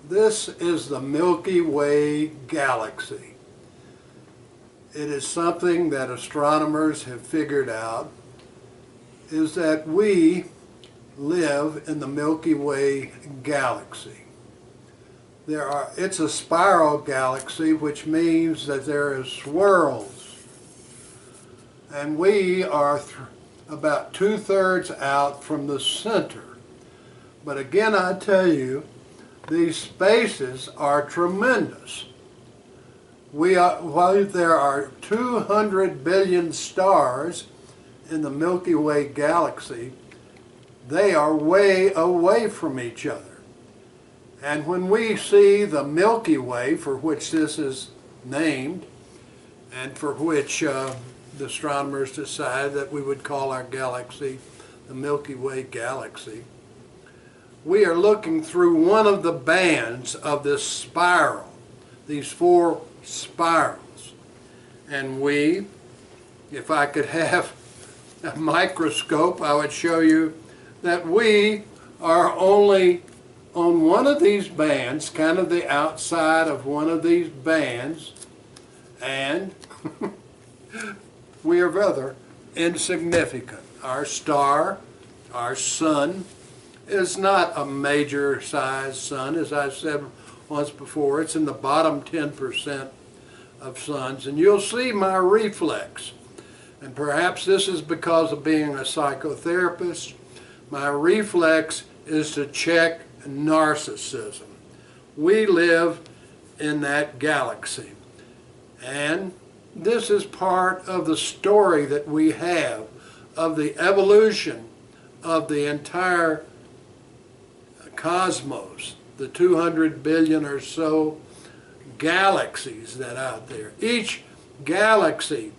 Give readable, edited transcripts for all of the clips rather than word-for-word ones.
This is the Milky Way galaxy. It is something that astronomers have figured out, is that we live in the Milky Way galaxy. It's a spiral galaxy, which means that there is swirls. And we are about 2/3 out from the center. But again, I tell you, these spaces are tremendous. While there are 200 billion stars in the Milky Way galaxy, they are way away from each other. And when we see the Milky Way, for which this is named, and for which the astronomers decided that we would call our galaxy the Milky Way galaxy, we are looking through one of the bands of this spiral, these 4 spirals. And if I could have a microscope, I would show you that we are only on one of these bands, kind of the outside of one of these bands, and we are rather insignificant. Our star, our sun, is not a major size sun. As I said once before, it's in the bottom 10% of suns. And you'll see my reflex. And perhaps this is because of being a psychotherapist. My reflex is to check narcissism. We live in that galaxy. And this is part of the story that we have of the evolution of the entire cosmos, the 200 billion or so galaxies that are out there. Each galaxy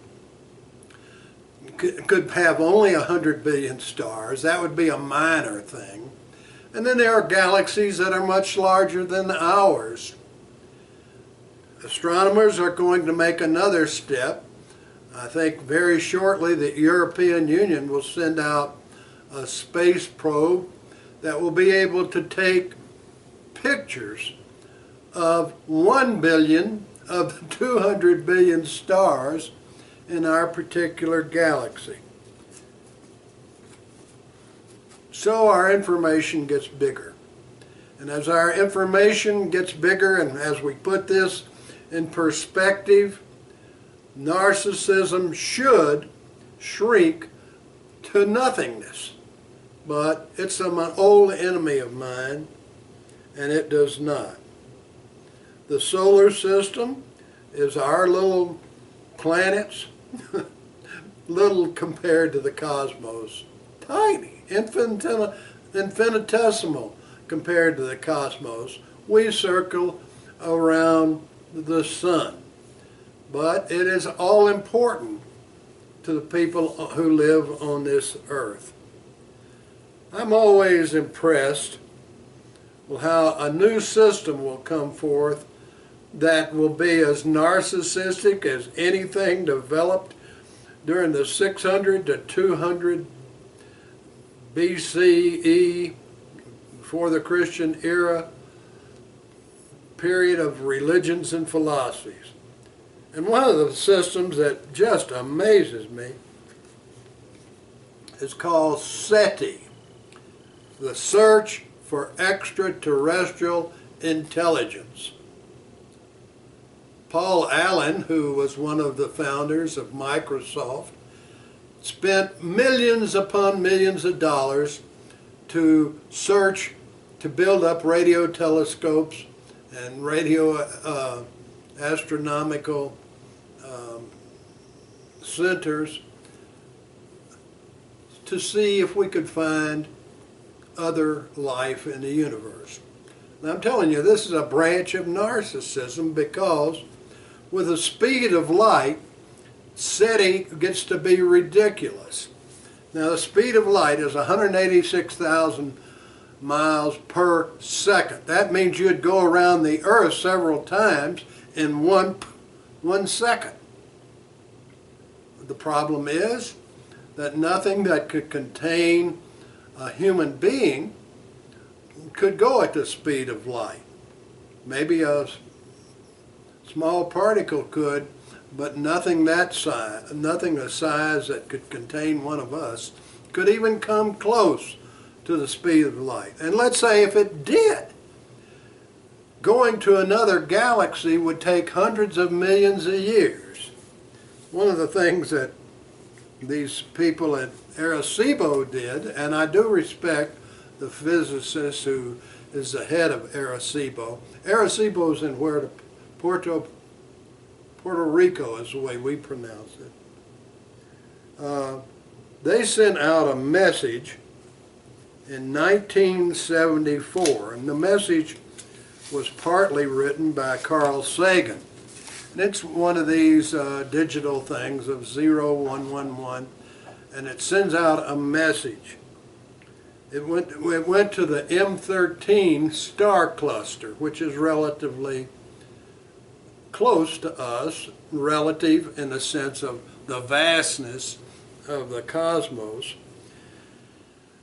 could have only 100 billion stars. That would be a minor thing. And then there are galaxies that are much larger than ours. Astronomers are going to make another step. I think very shortly the European Union will send out a space probe that will be able to take pictures of 1 billion of the 200 billion stars in our particular galaxy. So our information gets bigger. And as our information gets bigger, and as we put this in perspective, narcissism should shrink to nothingness. But it's an old enemy of mine, and it does not. The solar system is our little planets, little compared to the cosmos. Tiny, infinitesimal compared to the cosmos. We circle around the sun. But it is all important to the people who live on this earth. I'm always impressed with how a new system will come forth that will be as narcissistic as anything developed during the 600 to 200 BCE, before the Christian era, period of religions and philosophies. And one of the systems that just amazes me is called S.E.T.I, the search for extraterrestrial intelligence. Paul Allen, who was one of the founders of Microsoft, spent millions upon millions of dollars to search, to build up radio telescopes and radio astronomical centers to see if we could find other life in the universe. Now I'm telling you, this is a branch of narcissism, because with the speed of light, S.E.T.I gets to be ridiculous. Now the speed of light is 186,000 miles per second. That means you'd go around the earth several times in one second. The problem is that nothing that could contain a human being could go at the speed of light. Maybe a small particle could, but nothing that size, nothing the size that could contain one of us could even come close to the speed of light. And let's say if it did, going to another galaxy would take hundreds of millions of years. One of the things that these people at Arecibo did, and I do respect the physicist who is the head of Arecibo. Arecibo is in where Puerto Rico is the way we pronounce it. They sent out a message in 1974, and the message was partly written by Carl Sagan. And it's one of these digital things of 0111, and it sends out a message. It went to the M13 star cluster, which is relatively close to us, relative in the sense of the vastness of the cosmos.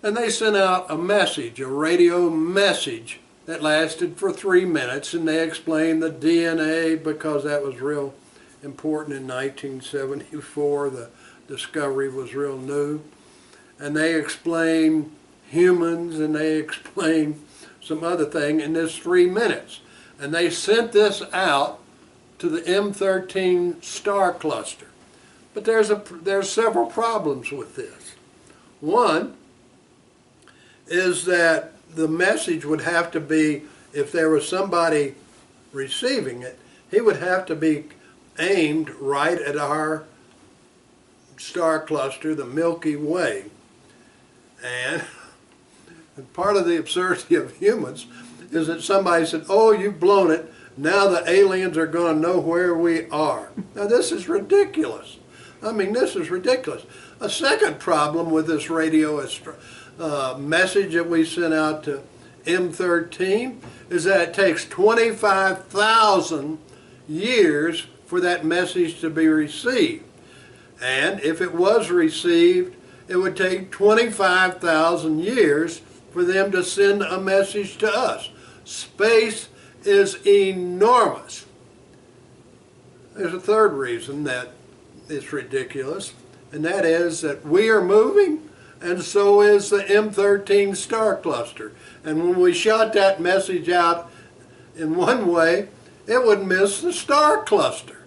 And they sent out a message, a radio message, that lasted for 3 minutes, and they explained the DNA because that was real important in 1974. The discovery was real new. And they explained humans, and they explained some other thing in this 3 minutes. And they sent this out to the M13 star cluster. But there's several problems with this. One is that the message would have to be, if there was somebody receiving it, he would have to be aimed right at our star cluster, the Milky Way. And part of the absurdity of humans is that somebody said, oh, you've blown it, now the aliens are going to know where we are. Now this is ridiculous. I mean, this is ridiculous. A second problem with this radio message that we sent out to M13 is that it takes 25,000 years for that message to be received. And if it was received, it would take 25,000 years for them to send a message to us. Space is enormous. There's a third reason that it's ridiculous, and that is that we are moving, and so is the M13 star cluster. And when we shot that message out in one way, it would miss the star cluster.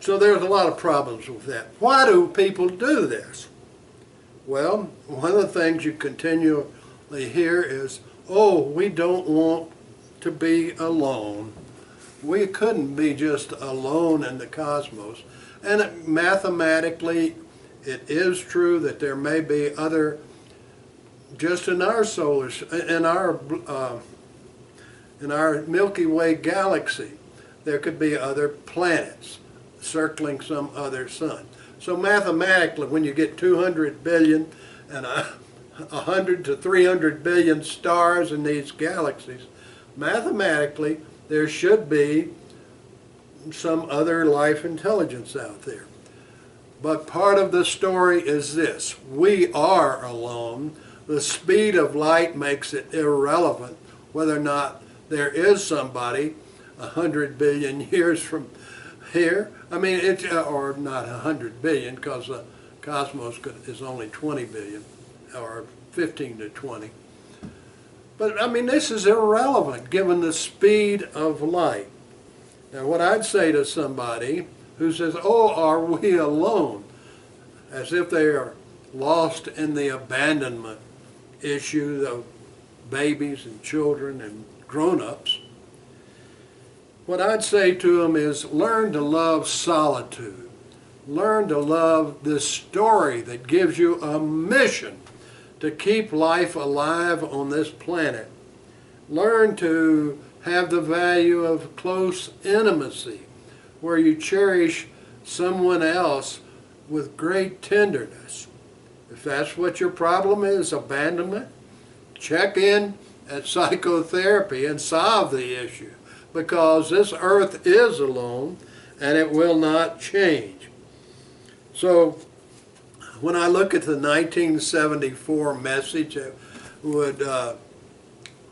So there's a lot of problems with that. Why do people do this? Well, one of the things you continually hear is, oh, we don't want to be alone. We couldn't be just alone in the cosmos. And mathematically, it is true that there may be other, just in our in our Milky Way galaxy, there could be other planets circling some other sun. So mathematically, when you get 200 billion and 100 to 300 billion stars in these galaxies, mathematically, there should be some other life intelligence out there. But part of the story is this: we are alone. The speed of light makes it irrelevant whether or not there is somebody 100 billion years from here. I mean, or not 100 billion, because the cosmos is only 20 billion, or 15 to 20. But I mean, this is irrelevant given the speed of light. Now, what I'd say to somebody who says, oh, are we alone? As if they are lost in the abandonment issue of babies and children and grown-ups. What I'd say to them is, learn to love solitude. Learn to love this story that gives you a mission to keep life alive on this planet. Learn to have the value of close intimacy, where you cherish someone else with great tenderness. If that's what your problem is, abandonment, check in at psychotherapy and solve the issue, because this earth is alone and it will not change. So when I look at the 1974 message that would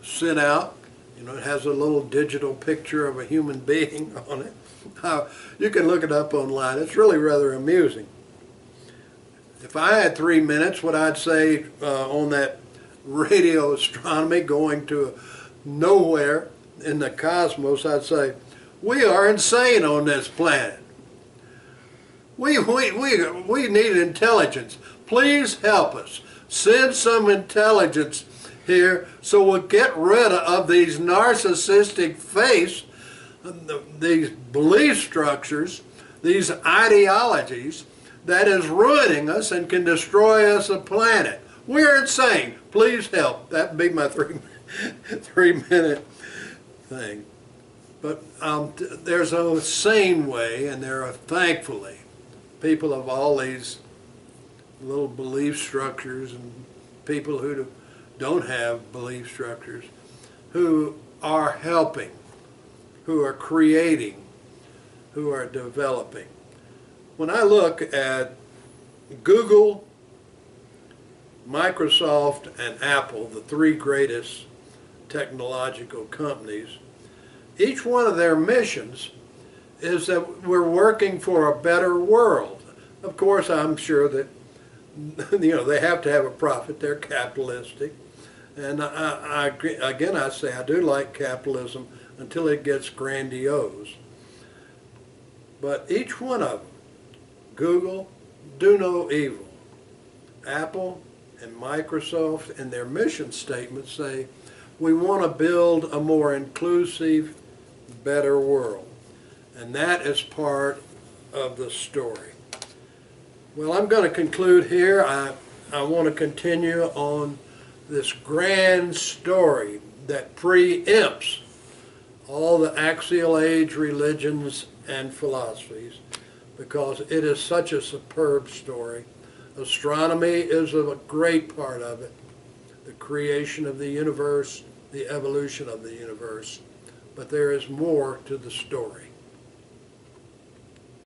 sent out, You know, it has a little digital picture of a human being on it. You can look it up online. It's really rather amusing. If I had 3 minutes, what I'd say on that radio astronomy going to nowhere in the cosmos, I'd say, we are insane on this planet. We need intelligence. Please help us. Send some intelligence here so we'll get rid of these narcissistic faiths, these belief structures, these ideologies that is ruining us and can destroy us a planet. We're insane. Please help. That'd be my 3-minute thing. But there's a sane way, and there are, thankfully, people of all these little belief structures and people who don't have belief structures who are helping, who are creating, who are developing. When I look at Google, Microsoft, and Apple, the three greatest technological companies, each one of their missions is that we're working for a better world. Of course, I'm sure that they have to have a profit. They're capitalistic. And again, I say I do like capitalism until it gets grandiose. But each one of them, Google, do no evil. Apple and Microsoft, in their mission statements, say, we want to build a more inclusive, better world. And that is part of the story. Well, I'm going to conclude here. I want to continue on this grand story that preempts all the axial age religions and philosophies, because it is such a superb story. Astronomy is a great part of it, the creation of the universe, the evolution of the universe, but there is more to the story.